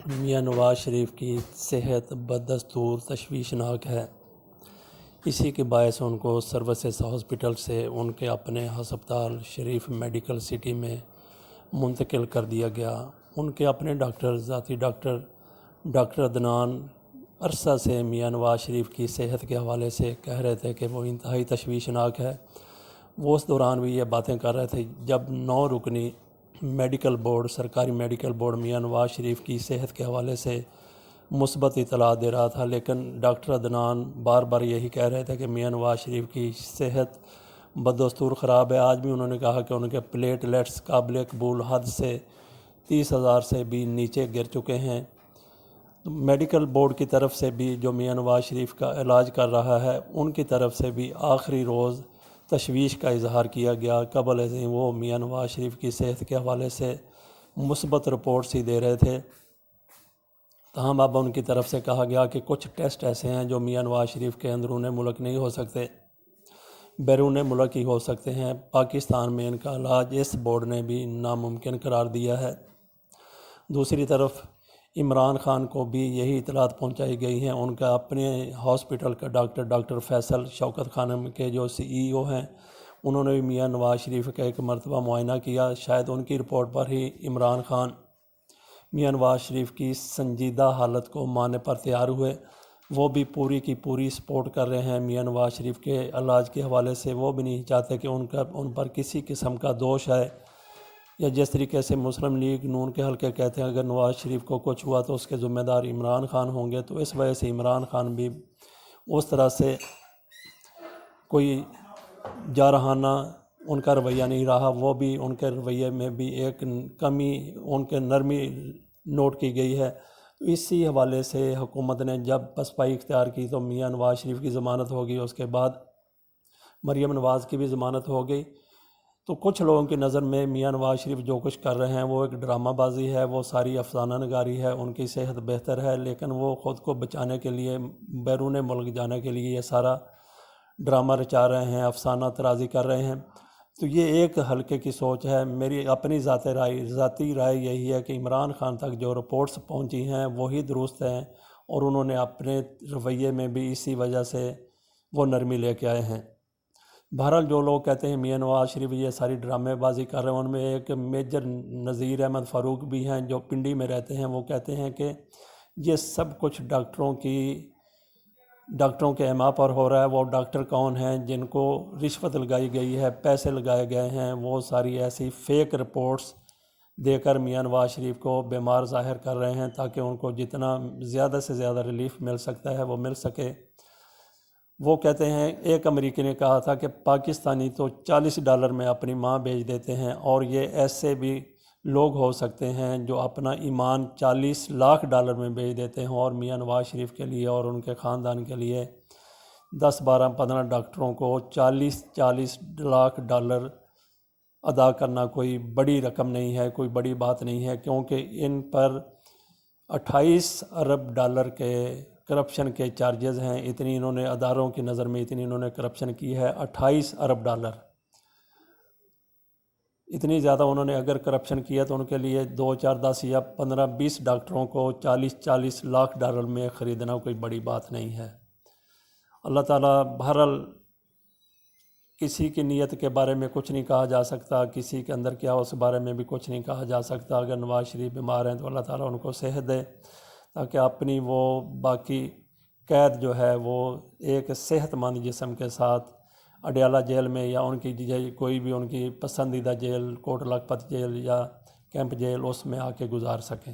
میاں نواز شریف کی صحت بدستور تشویشناک ہے۔ اسی کے باعث ان کو سروسز ہاسپٹل سے ان کے اپنے ہسپتال شریف میڈیکل سٹی میں منتقل کر دیا گیا۔ ان کے اپنے ڈاکٹر ذاتی ڈاکٹر عدنان عرصہ سے میاں نواز شریف کی صحت کے حوالے سے کہہ رہے تھے کہ وہ انتہائی تشویشناک ہے۔ وہ اس دوران بھی یہ باتیں کر رہے تھے جب 9 رکنی میڈیکل بورڈ سرکاری میڈیکل بورڈ میاں نواز شریف کی صحت کے حوالے سے مثبت اطلاع دے رہا تھا، لیکن ڈاکٹر عدنان بار بار یہی کہہ رہے تھے کہ میاں نواز شریف کی صحت بدستور خراب ہے۔ آج بھی انہوں نے کہا کہ ان کے پلیٹلیٹس قابل قبول حد سے 30,000 سے بھی نیچے گر چکے ہیں۔ میڈیکل بورڈ کی طرف سے بھی جو میاں نواز شریف کا علاج کر رہا ہے، ان کی طرف سے بھی آخری روز تشویش کا اظہار کیا گیا۔ قبل ازیں وہ میاں نواز شریف کی صحت کے حوالے سے مثبت رپورٹس ہی دے رہے تھے، تاہم اب ان کی طرف سے کہا گیا کہ کچھ ٹیسٹ ایسے ہیں جو میاں نواز شریف کے اندرون ملک نہیں ہو سکتے، بیرون ملک ہی ہو سکتے ہیں۔ پاکستان میں ان کا علاج اس بورڈ نے بھی ناممکن قرار دیا ہے۔ دوسری طرف عمران خان کو بھی یہی اطلاعات پہنچائی گئی ہیں۔ ان کا اپنے ہاسپٹل کا ڈاکٹر فیصل شوکت خانم کے جو CEO ہیں، انہوں نے بھی میاں نواز شریف کا ایک مرتبہ معائنہ کیا۔ شاید ان کی رپورٹ پر ہی عمران خان میاں نواز شریف کی سنجیدہ حالت کو ماننے پر تیار ہوئے۔ وہ بھی پوری کی پوری سپورٹ کر رہے ہیں میاں نواز شریف کے علاج کے حوالے سے۔ وہ بھی نہیں چاہتے کہ ان پر کسی قسم کا دوش ہے، یا جس طریقے سے مسلم لیگ نون کے حلقے کہتے ہیں اگر نواز شریف کو کچھ ہوا تو اس کے ذمہ دار عمران خان ہوں گے، تو اس وجہ سے عمران خان بھی اس طرح سے کوئی جارحانہ ان کا رویہ نہیں رہا۔ وہ بھی ان کے رویے میں بھی ایک کمی، ان کے نرمی نوٹ کی گئی ہے۔ اسی حوالے سے حکومت نے جب پسپائی اختیار کی تو میاں نواز شریف کی ضمانت ہو گئی، اس کے بعد مریم نواز کی بھی ضمانت ہو گئی۔ تو کچھ لوگوں کی نظر میں میاں نواز شریف جو کچھ کر رہے ہیں وہ ایک ڈرامہ بازی ہے، وہ ساری افسانہ نگاری ہے۔ ان کی صحت بہتر ہے، لیکن وہ خود کو بچانے کے لیے بیرون ملک جانے کے لیے یہ سارا ڈرامہ رچا رہے ہیں، افسانہ ترازی کر رہے ہیں۔ تو یہ ایک حلقے کی سوچ ہے۔ میری اپنی ذاتی رائے یہی ہے کہ عمران خان تک جو رپورٹس پہنچی ہیں وہی درست ہیں، اور انہوں نے اپنے رویے میں بھی اسی وجہ سے وہ نرمی لے کے آئے ہیں۔ بہرحال جو لوگ کہتے ہیں میاں نواز شریف یہ ساری ڈرامے بازی کر رہے ہیں، ان میں ایک میجر نذیر احمد فاروق بھی ہیں جو پنڈی میں رہتے ہیں۔ وہ کہتے ہیں کہ یہ سب کچھ ڈاکٹروں کے اعمال پر ہو رہا ہے۔ وہ ڈاکٹر کون ہیں جن کو رشوت لگائی گئی ہے، پیسے لگائے گئے ہیں، وہ ساری ایسی فیک رپورٹس دے کر میاں نواز شریف کو بیمار ظاہر کر رہے ہیں تاکہ ان کو جتنا زیادہ سے زیادہ ریلیف مل سکتا ہے وہ مل سکے۔ وہ کہتے ہیں ایک امریکی نے کہا تھا کہ پاکستانی تو $40 میں اپنی ماں بیچ دیتے ہیں، اور یہ ایسے بھی لوگ ہو سکتے ہیں جو اپنا ایمان $40 لاکھ میں بیچ دیتے ہیں، اور میاں نواز شریف کے لیے اور ان کے خاندان کے لیے 10 12 15 ڈاکٹروں کو $40 لاکھ ادا کرنا کوئی بڑی رقم نہیں ہے، کوئی بڑی بات نہیں ہے، کیونکہ ان پر $28 ارب کے کرپشن کے چارجز ہیں۔ اتنی انہوں نے اداروں کی نظر میں اتنی انہوں نے کرپشن کی ہے، $28 ارب۔ اتنی زیادہ انہوں نے اگر کرپشن کیا تو ان کے لیے 2 4 10 یا 15 20 ڈاکٹروں کو $40 لاکھ میں خریدنا کوئی بڑی بات نہیں ہے۔ اللہ تعالیٰ بہرحال کسی کی نیت کے بارے میں کچھ نہیں کہا جا سکتا، کسی کے اندر کیا اس بارے میں بھی کچھ نہیں کہا جا سکتا۔ اگر نواز شریف بیمار ہیں تو اللہ تعالیٰ ان کو صحت دے تاکہ اپنی وہ باقی قید جو ہے وہ ایک صحت مند جسم کے ساتھ اڈیالہ جیل میں یا ان کی کوئی بھی ان کی پسندیدہ جیل کوٹ لکھپت جیل یا کیمپ جیل اس میں آ کے گزار سکیں۔